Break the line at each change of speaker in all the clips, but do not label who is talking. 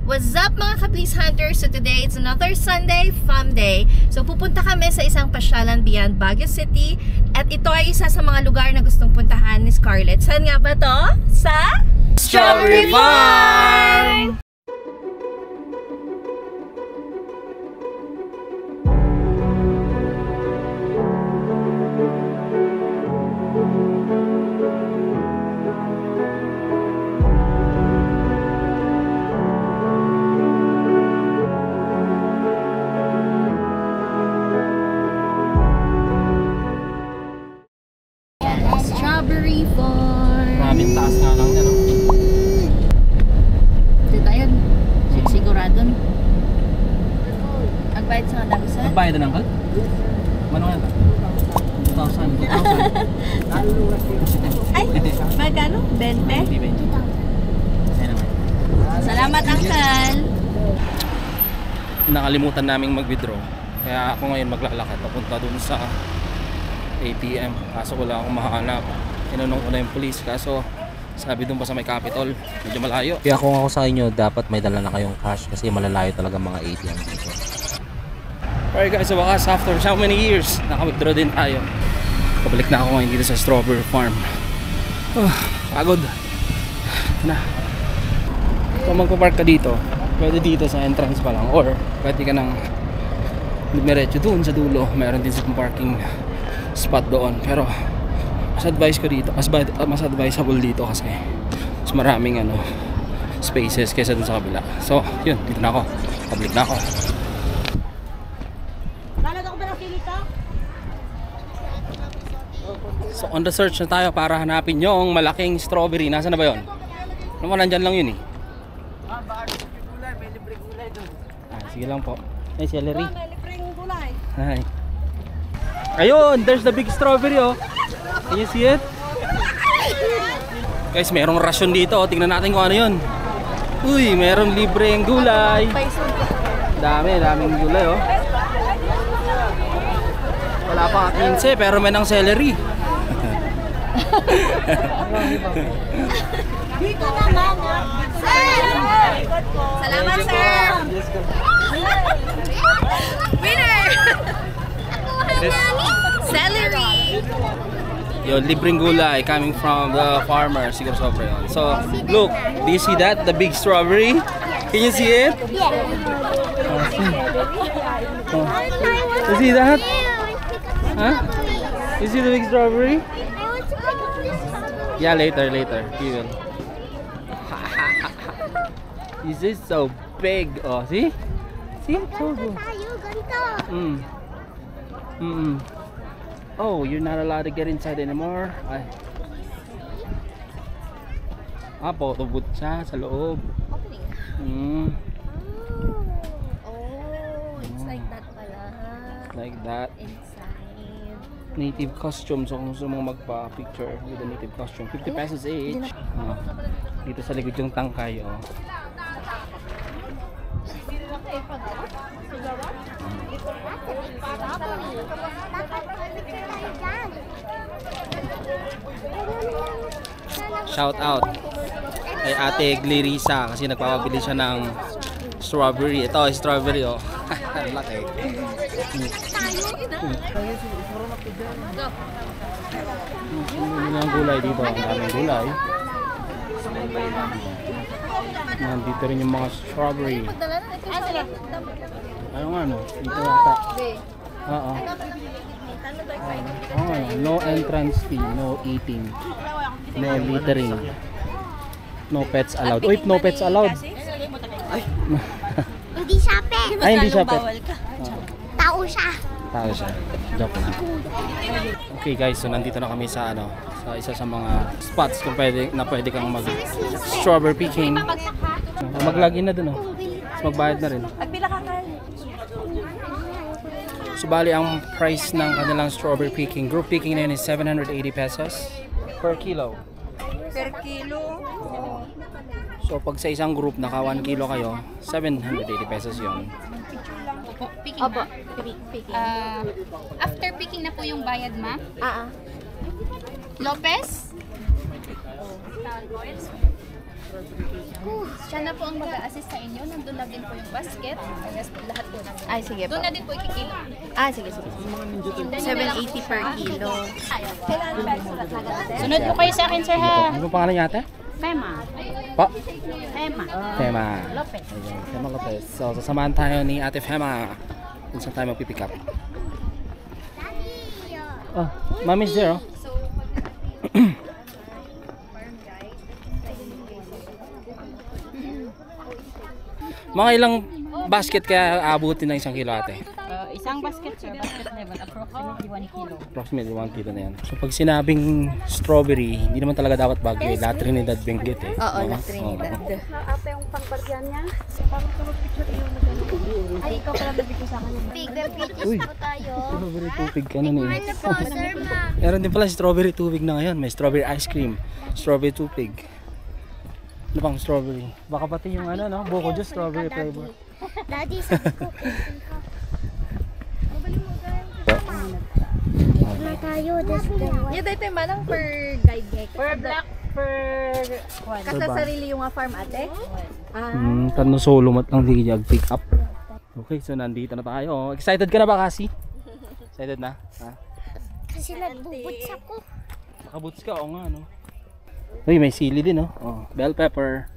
What's up mga ka-Please Hunters? So today, it's another Sunday Fun Day. So pupunta kami sa isang pasyalan beyond Baguio City. At ito ay isa sa mga lugar na gustong puntahan ni Scarlett. Saan nga ba to? Sa Strawberry Farm! Strawberry Farm.
Maraming taas nga lang yan, no?
Dito tayo. Sigurado. Magbayad sa kadagusan?
Magbayad na ng kal? Ano nga ba? 2,000.
Ay, magkano? 20? Salamat, Uncle.
Nakalimutan naming mag-withdraw. Kaya ako ngayon maglalakad papunta dun sa ATM. Kaso wala akong mahanap. Tinanong ko na yung police. Kaso sabi dun pa sa may Capitol, medyo malayo. Kaya kung ako sa inyo, dapat may dala na kayong cash kasi malalayo talaga mga ATM dito. Alright guys, sa wakas, after so many years, naka-withdraw din tayo. Pabalik na ako ngayon dito sa Strawberry Farm. Pagod. Ito na. Kung magpapark ka dito, pwede dito sa entrance pa lang. Or pwede ka nang dumiretso dun sa dulo. Meron din sa parking spot doon. Pero mas advice ko dito, mas advisable dito kasi mas maraming spaces kaysa dun sa kabila. So yun, dito na ako. Pabalik na ako. So on the search na tayo para hanapin yung malaking strawberry. Nasaan na ba yun? Naman nandyan lang yun eh. Sige lang po. Ay, celery.
May libreng gulay.
Hi. Ayun, there's the big strawberry, oh. Can you see it? Guys, merong rasyon dito. Tingnan natin kung ano yun. Uy, merong libreng gulay. Daming gulay, oh. Wala pa 15, pero may ng celery.
Dito naman. Sir!
Salamat, sir! Winner! Celery!
Yo, libreng gulay coming from the farmer. Siguro sobra yun. So, look, do you see that? The big strawberry? Can you see it? You see that? Huh? You see the big strawberry? Yeah, later. You will. This is so big. Oh, see? See? So good. Oh, you're not allowed to get inside anymore. Ay. Tubot siya sa loob.
Oh, it's like that pala.
Like that.
Inside.
Native costume. So kung gusto mong magpa-picture with a native costume, 50 pesos each. Dito sa likod yung tangkay, oh. Shout out kay Ate Glirisa kasi nagpapabili siya ng strawberry. Ito, strawberry, oh. Laki. Ang gulay dito, ang daming gulay. Nandito rin yung mga strawberry. Ano nga, no? Dito yata. Oo. No entrance fee, no eating, no littering, no pets allowed. Uy, no pets allowed. Ay.
Hindi siya pet.
Ay, hindi siya pet.
Tao siya.
Tao siya. Joke lang. Okay guys, so nandito na kami sa sa isa sa mga spots kung pwede kang mag strawberry picking. Mag-login na dun, oh. Tapos magbayad na rin.
Agpila ka kayo.
So bali ang price ng kanilang strawberry picking, group picking na yun is 780 pesos per kilo.
Per kilo.
So pag sa isang group naka 1 kilo kayo, 780 pesos yun.
Picking na? Picking. After picking na po yung bayad, ma? Lopez? Siya na po ang mag-a-assist sa inyo. Nandun na din po yung basket. Yes, lahat po nandun.
Ay, sige po.
Doon na din po ikikilo.
Ah, sige, sige. 780 per kilo.
Sunod po kayo sa akin, sir, ha?
Ano pangalan niya ate?
Fema.
Pa?
Fema.
Fema.
Lopez.
Ayan, Fema Lopez. So, sasamahan tayo ni Ate Fema. Kung saan tayo magpipick up. Oh, Mommy's there, oh. Mga ilang basket kaya aabutin ng 1 kilo ate?
Isang basket, sir, basket level, approximately 1 kilo.
Approximately 1 kilo na yan. So pag sinabing strawberry, hindi naman talaga dapat Baguio. La Trinidad Benguet eh.
Oo,
No?
La Trinidad.
Ate, yung pangbaryan niya. Ay, ikaw pala nabigyan sa akin.
Big beaches
Uy.
po tayo.
Strawberry tubig ka na niya.
Ano po, sir, ma'am?
Meron din pala strawberry tubig na ngayon. May strawberry ice cream, strawberry tubig. Ano pang strawberry? Baka pati yung ano, no? Buko juice, strawberry flavor.
Daddy, sabi ko, na tayo, this
Yeah, dito manang per guide deck.
Per black, per one.
Kasi sarili yung farm ate.
Tanong solo mat lang di pick up. Okay, so nandito na tayo. Excited ka na ba kasi? Excited na? Ha?
kasi nagbubuts ako.
Nakaboots ka? Oo nga, no? Uy, may sili din, no? Oh, bell pepper.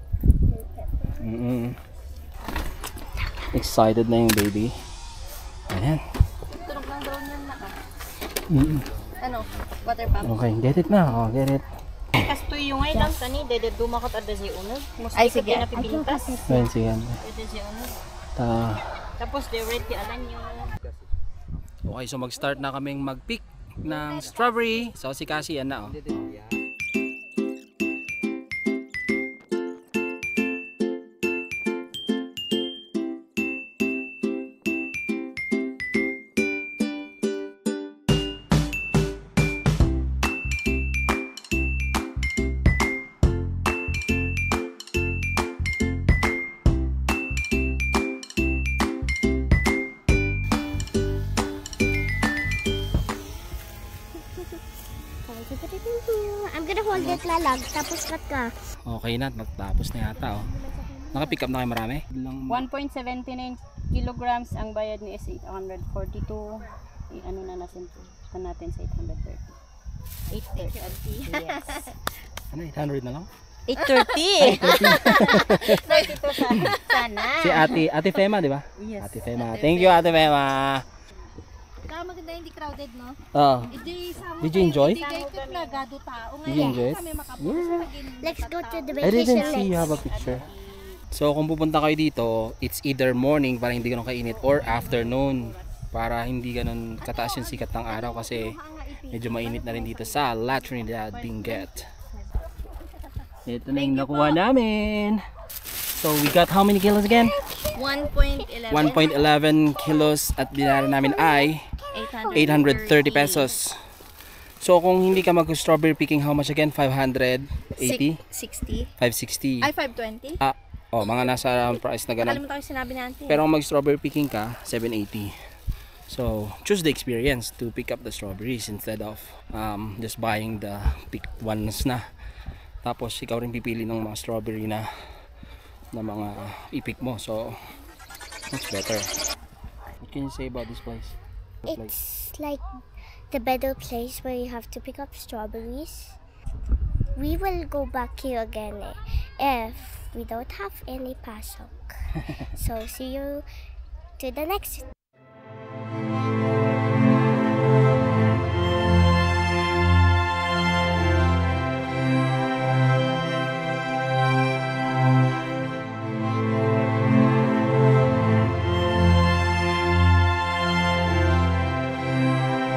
Excited na yung baby. Ayan.
Tunog lang daw niyan na.
Mm-mm.
Water pump.
Okay, get it na. Oh, get it.
Kastoy yung ay lang tani, dede dumakot at dede unod.
Ay, sige.
Pinapipintas.
Ayan, sige.
Dede si unod. Tapos de ready alan yung.
Okay, so mag-start na kaming mag-pick ng strawberry. So si Cassie, yan na, oh.
I'm gonna hold it lalag, tapos cut ka.
Okay na, magtapos na yata, oh. Naka-pick up na kayo marami?
1.79 kilograms ang bayad ni is 842. Ano na natin sa 830. 830. Yes.
Ano, 800 na lang?
830. 32 sana.
Si Ate Fema, di ba?
Yes.
Ate Fema. Thank you, Ate Fema.
Kaya maganda hindi crowded, no?
Oh. Did you enjoy?
Did
you enjoy it?
Let's go to the
I didn't
vacation
see you
next.
have a picture. So kung pupunta kayo dito, it's either morning para hindi ganun kainit or afternoon para hindi ganun kataas yung sikat ng araw kasi medyo mainit na rin dito sa La Trinidad Benguet. Ito na yung nakuha namin. So we got how many kilos again?
1.11.
1.11 kilos at binayaran namin ay 830 pesos. So kung hindi ka mag-strawberry picking, how much again? 580?
60.
560?
Ay, 520?
Oh, mga nasa price na ganun.
Nakalimutan ko yung sinabi natin.
Pero kung mag-strawberry picking ka, 780. So, choose the experience to pick up the strawberries instead of just buying the picked ones na. Tapos, ikaw rin pipili ng mga strawberry na mga i-pick mo. So, much better. What can you say about this place?
It's like the better place where you have to pick up strawberries. We will go back here again if we don't have any pasok. So see you to the next.